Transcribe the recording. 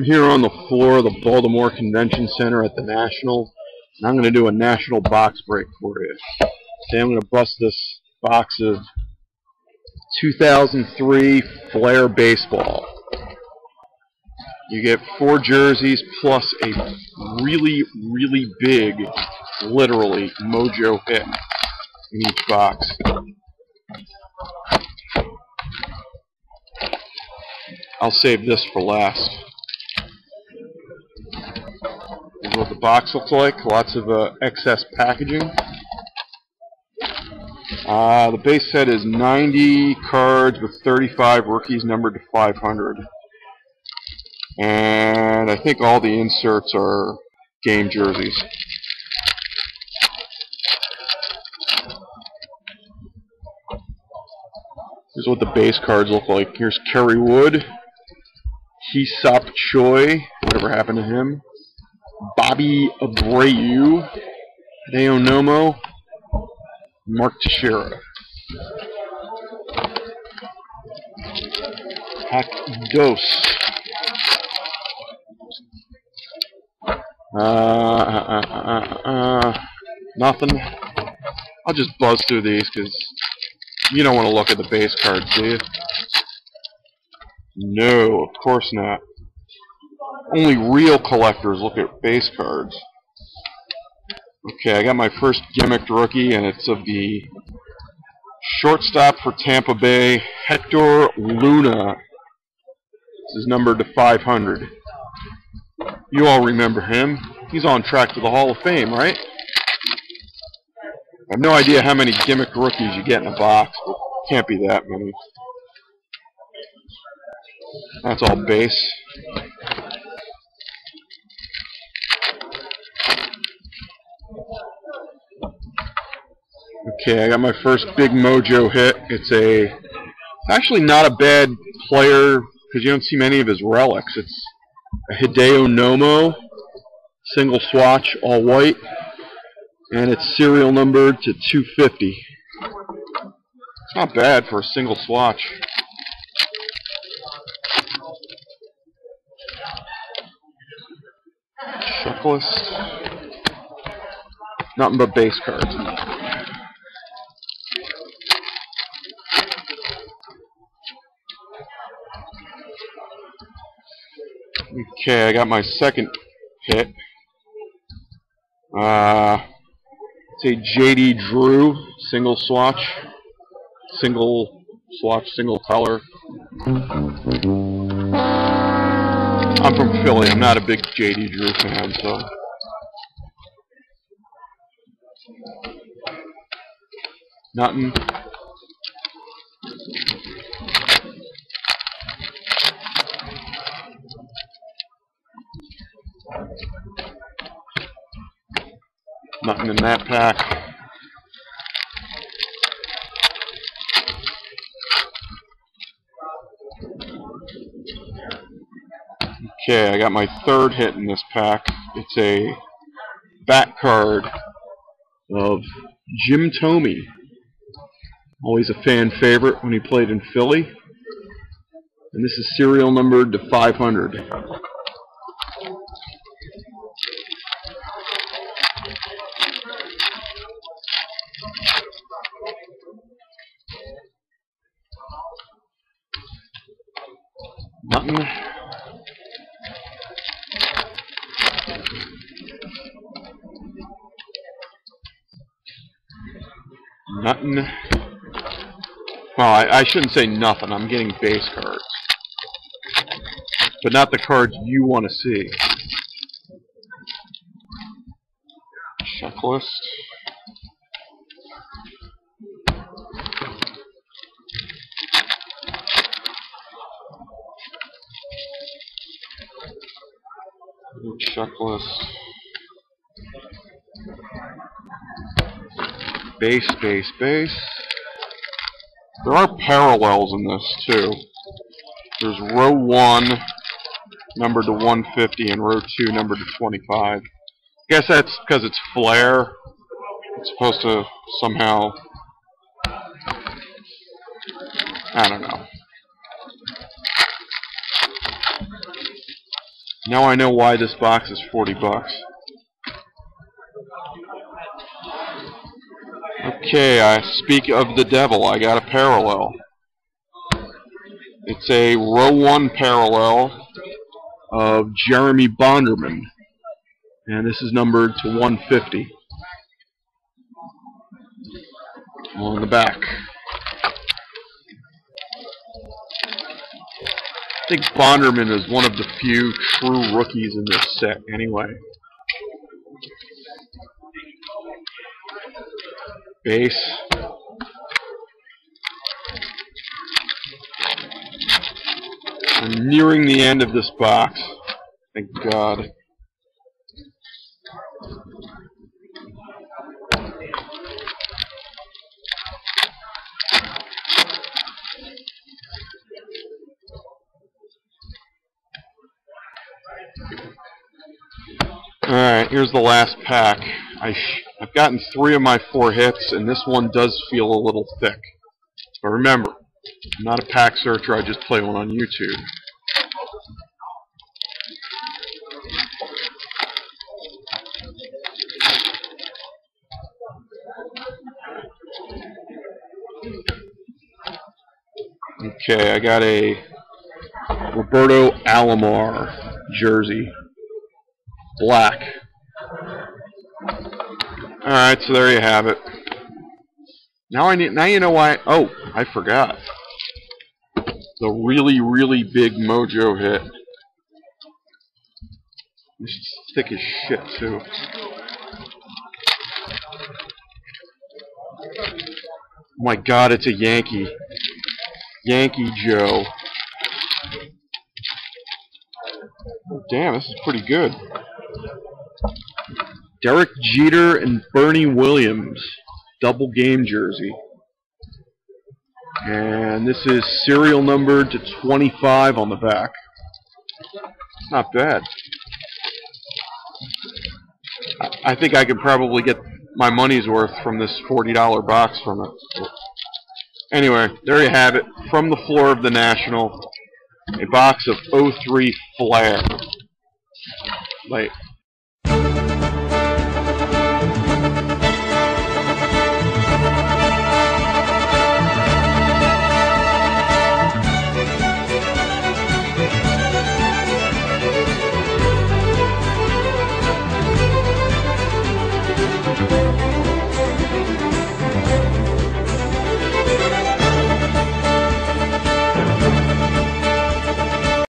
here on the floor of the Baltimore Convention Center at the National, and I'm going to do a national box break for you. Today I'm going to bust this box of 2003 Flair Baseball. You get 4 jerseys plus a really, really big, literally, mojo hit in each box. I'll save this for last. This is what the box looks like. Lots of excess packaging. The base set is 90 cards with 35 rookies numbered to 500. And I think all the inserts are game jerseys. Here's what the base cards look like. Here's Kerry Wood, Hee-Sop Choi, whatever happened to him, Bobby Abreu, Hideo Nomo, Mark Teixeira. Pack dos. Nothing. I'll just buzz through these because you don't want to look at the base cards, do you? No, of course not. Only real collectors look at base cards. Okay, I got my first gimmicked rookie, and it's of the shortstop for Tampa Bay, Hector Luna. This is numbered to 500. You all remember him. He's on track to the Hall of Fame, right? I have no idea how many gimmick rookies you get in a box, but can't be that many. That's all base. Okay, I got my first big mojo hit. It's actually not a bad player because you don't see many of his relics. It's a Hideo Nomo, single swatch, all white, and it's serial numbered to 250. It's not bad for a single swatch. Checklist. Nothing but base cards. Okay, I got my second hit. It's a J.D. Drew single swatch, single color. I'm from Philly. I'm not a big J.D. Drew fan, so. Nothing. Nothing in that pack. Okay, I got my third hit in this pack. It's a back card of Jim Thome. Always a fan favorite when he played in Philly. And this is serial numbered to 500. Nothing. Nothing. Well, I shouldn't say nothing. I'm getting base cards. But not the cards you want to see. Checklist. Checklist. Base, base, base. There are parallels in this too. There's row 1 numbered to 150 and row 2 numbered to 25. I guess that's because it's Flair. It's supposed to somehow, I don't know. Now I know why this box is 40 bucks. Okay, I speak of the devil. I got a parallel. It's a row 1 parallel of Jeremy Bonderman. And this is numbered to 150 on the back. I think Bonderman is one of the few true rookies in this set anyway. Base. I'm nearing the end of this box. Thank God. Alright, here's the last pack. I've gotten 3 of my 4 hits, and this one does feel a little thick. But remember, I'm not a pack searcher, I just play one on YouTube. Okay, I got a Roberto Alomar jersey. Black. Alright, so there you have it. Now you know why. Oh, I forgot. The really, really big Mojo hit. This is thick as shit, too. Oh my God, it's a Yankee. Yankee Joe. Oh, damn, this is pretty good. Derek Jeter and Bernie Williams. Double game jersey. And this is serial numbered to 25 on the back. It's not bad. I think I could probably get my money's worth from this $40 box from it. Anyway, there you have it. From the floor of the National, a box of 03 Flair. Like,